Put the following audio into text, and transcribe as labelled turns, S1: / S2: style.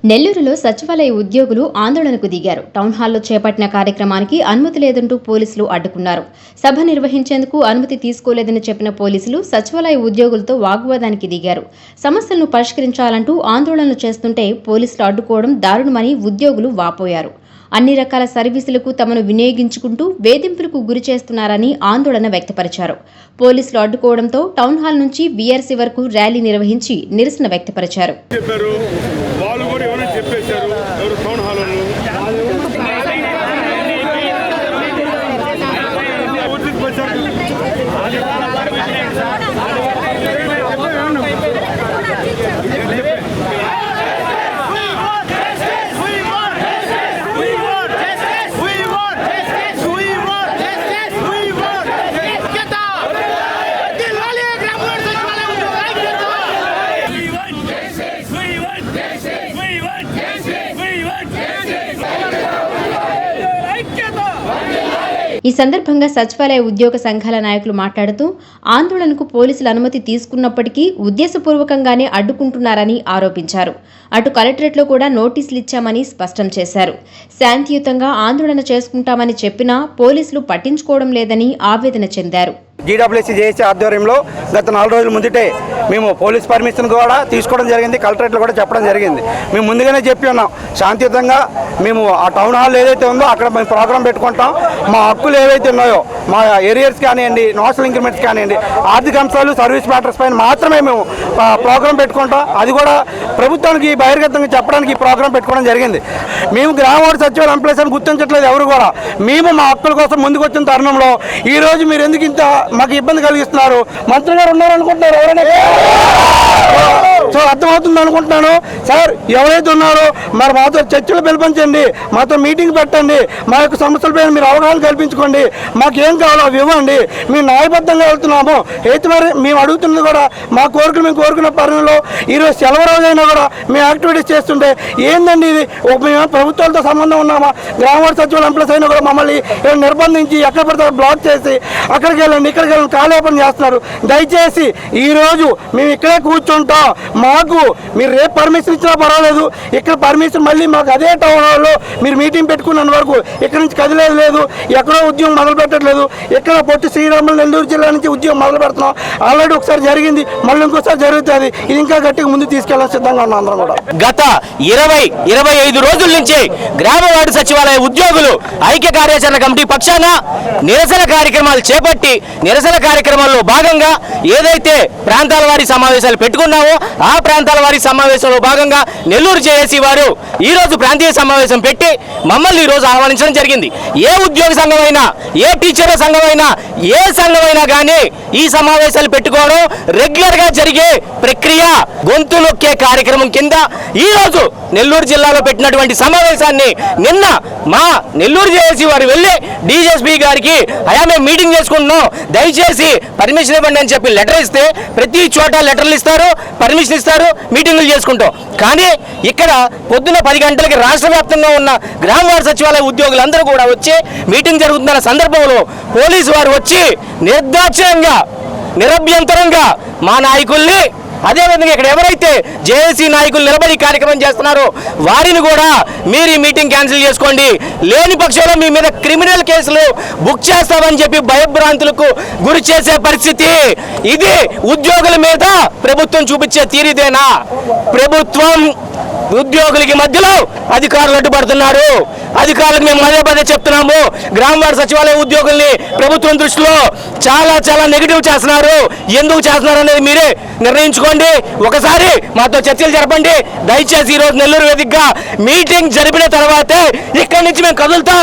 S1: నెల్లూరులో సచివాలయ ఉద్యోగులు ఆందోళనకు దిగారు. టౌన్ హాల్లో చేపట్టిన కార్యక్రమానికి అనుమతి లేదంటూ పోలీసులు అడ్డుకున్నారు. సభ నిర్వహించేందుకు అనుమతి తీసుకోలేదని చెప్పిన పోలీసులు సచివాలయ ఉద్యోగులతో వాగ్వాదానికి దిగారు. సమస్యలను పరిష్కరించాలంటూ ఆందోళనలు చేస్తుంటే పోలీసులు అడ్డుకోవడం దారుణమని ఉద్యోగులు వాపోయారు. అన్ని రకాల సర్వీసులకు తమను వినియోగించుకుంటూ వేధింపులకు గురి చేస్తున్నారని ఆందోళన వ్యక్తపరిచారు. పోలీసులు అడ్డుకోవడంతో టౌన్ హాల్ నుంచి బీఆర్సీ వరకు ర్యాలీ నిర్వహించి నిరసన వ్యక్తపరిచారు. ఈ సందర్భంగా సచివాలయ ఉద్యోగ సంఘాల నాయకులు మాట్లాడుతూ ఆందోళనకు పోలీసులు అనుమతి తీసుకున్నప్పటికీ ఉద్దేశపూర్వకంగానే అడ్డుకుంటున్నారని ఆరోపించారు. అటు కలెక్టరేట్లో కూడా నోటీసులు ఇచ్చామని స్పష్టం చేశారు. శాంతియుతంగా ఆందోళన చేసుకుంటామని చెప్పినా పోలీసులు పట్టించుకోవడం లేదని ఆవేదన చెందారు.
S2: జీడబ్ల్యూసీ జేఏసీ ఆధ్వర్యంలో గత 4 రోజుల ముందుటే మేము పోలీస్ పర్మిషన్ కూడా తీసుకోవడం జరిగింది. కలెక్టరేట్లో కూడా చెప్పడం జరిగింది. మేము ముందుగానే చెప్పి ఉన్నాం, శాంతియుతంగా మేము ఆ టౌన్ హాల్ ఏదైతే ఉందో అక్కడ మేము ప్రోగ్రాం పెట్టుకుంటాం. మా హక్కులు ఏవైతే ఉన్నాయో, మా ఏరియర్స్ కానివ్వండి, నేషనల్ ఇంక్రిమెంట్స్ కానివ్వండి, ఆర్థిక అంశాలు, సర్వీస్ మ్యాటర్స్ పైన మాత్రమే మేము ప్రోగ్రాం పెట్టుకుంటాం. అది కూడా ప్రభుత్వానికి బహిర్గతంగా చెప్పడానికి ఈ ప్రోగ్రాం పెట్టుకోవడం జరిగింది. మేము గ్రామ వార్డు సచివాలయ ఎంప్లాయీస్ అని గుర్తించట్లేదు ఎవరు కూడా. మేము మా హక్కుల కోసం ముందుకు వచ్చిన తరుణంలో ఈరోజు మీరు ఎందుకు ఇంత మాకు ఇబ్బంది కలిగిస్తున్నారు? మంత్రి గారు ఉన్నారనుకుంటున్నారు, ఎవరైనా సో అర్థమవుతుంది అనుకుంటున్నాను. సార్ ఎవరైతే ఉన్నారో మరి మాతో చర్చలు పిలిపించండి, మాతో మీటింగ్ పెట్టండి, మా యొక్క సమస్యలపై మీరు అవగాహన కల్పించుకోండి, మాకు ఏం కావాలో అవి ఇవ్వండి. మేము న్యాయబద్ధంగా వెళ్తున్నాము. అయితే మరి మేము అడుగుతున్నది కూడా మా కోరికలు మేము కోరుకున్న పరిణంలో ఈరోజు సెలవు రోజైనా కూడా మేము యాక్టివిటీస్ చేస్తుంటే ఏందండి ఇది? మేము ప్రభుత్వాలతో సంబంధం ఉన్నామా? గ్రామ వార్డు సచివాలయ ఎంప్లాయీస్ అయినా కూడా మమ్మల్ని నిర్బంధించి ఎక్కడ పడితే బ్లాక్ చేసి అక్కడికి వెళ్ళండి ఇక్కడికి వెళ్ళండి కాలేపన చేస్తున్నారు. దయచేసి ఈరోజు మేము ఇక్కడే కూర్చుంటాం. మాకు మీరు రేపు పర్మిషన్ ఇచ్చినా పర్వాలేదు, ఇక్కడ పర్మిషన్ మళ్ళీ మాకు అదే టౌన్ హాల్లో మీరు మీటింగ్ పెట్టుకున్న వరకు ఇక్కడ నుంచి కదిలేదు లేదు, ఎక్కడో ఉద్యోగం మొదలు పెట్టట్లేదు. ఇక్కడ పొట్టి శ్రీరాములు నెల్లూరు జిల్లా నుంచి ఉద్యోగం మొదలు పెడుతున్నాం. ఆల్రెడీ ఒకసారి జరిగింది, మళ్ళీ ఇంకోసారి జరుగుతుంది. ఇది ఇంకా గట్టిగా ముందుకు తీసుకెళ్ళాలని సిద్ధంగా ఉన్నాం అందరం కూడా.
S3: గత 20-25 రోజుల నుంచి గ్రామ వార్డు సచివాలయ ఉద్యోగులు ఐక్య కార్యాచరణ కమిటీ పక్షాన నిరసన కార్యక్రమాలు చేపట్టి నిరసన కార్యక్రమాల్లో భాగంగా ఏదైతే ప్రాంతాల వారి సమావేశాలు పెట్టుకున్నామో ఆ ప్రాంతాల వారి సమావేశంలో భాగంగా నెల్లూరు జేఏసీ వారు ఈరోజు ప్రాంతీయ సమావేశం పెట్టి మమ్మల్ని ఈరోజు ఆహ్వానించడం జరిగింది. ఏ ఉద్యోగ సంఘమైనా, ఏ టీచర్ల సంఘమైనా, ఏ సంఘమైనా కానీ ఈ సమావేశాలు పెట్టుకోవడం రెగ్యులర్ గా జరిగే ప్రక్రియ. గొంతు నొక్కే కార్యక్రమం కింద ఈరోజు నెల్లూరు జిల్లాలో పెట్టినటువంటి సమావేశాన్ని నిన్న మా నెల్లూరు జేఏసీ వారు వెళ్ళి డీజీఎస్పీ గారికి అయా మేము మీటింగ్ చేసుకుంటున్నాం, దయచేసి పర్మిషన్ ఇవ్వండి అని చెప్పి లెటర్ ఇస్తే ప్రతి చోట లెటర్లు ఇస్తారు, పర్మిషన్ ఇస్తారు, మీటింగులు చేసుకుంటాం. కానీ ఇక్కడ పొద్దున 10 గంటలకి రాష్ట్ర వ్యాప్తంగా ఉన్న గ్రామ వార్డు సచివాలయ ఉద్యోగులందరూ కూడా వచ్చి మీటింగ్ జరుగుతున్న సందర్భంలో పోలీసు వారు వచ్చి నిర్దాక్షిణ్యంగా నిరభ్యంతరంగా మా నాయకుల్ని, అదేవిధంగా ఇక్కడ ఎవరైతే జేఏసీ నాయకులు నిలబడి కార్యక్రమం చేస్తున్నారో వారిని కూడా మీరు ఈ మీటింగ్ క్యాన్సిల్ చేసుకోండి, లేని పక్షంలో మీ మీద క్రిమినల్ కేసులు బుక్ చేస్తామని చెప్పి భయభ్రాంతులకు గురి చేసే పరిస్థితి. ఇది ఉద్యోగుల మీద ప్రభుత్వం చూపించే తీరిదేనా? ప్రభుత్వం ఉద్యోగులకి మధ్యలో అధికారులు అడ్డుపడుతున్నారు. అధికారులకు మేము పదే చెప్తున్నాము, గ్రామ వార్డు సచివాలయ ఉద్యోగుల్ని ప్రభుత్వం దృష్టిలో చాలా నెగిటివ్ చేస్తున్నారు. ఎందుకు చేస్తున్నారు అనేది మీరే నిర్ణయించుకోండి. ఒకసారి మాతో చర్చలు జరపండి. దయచేసి ఈరోజు నెల్లూరు వేదికగా మీటింగ్ జరిపిన తర్వాతే ఇక్కడి నుంచి మేము కదులుతాం.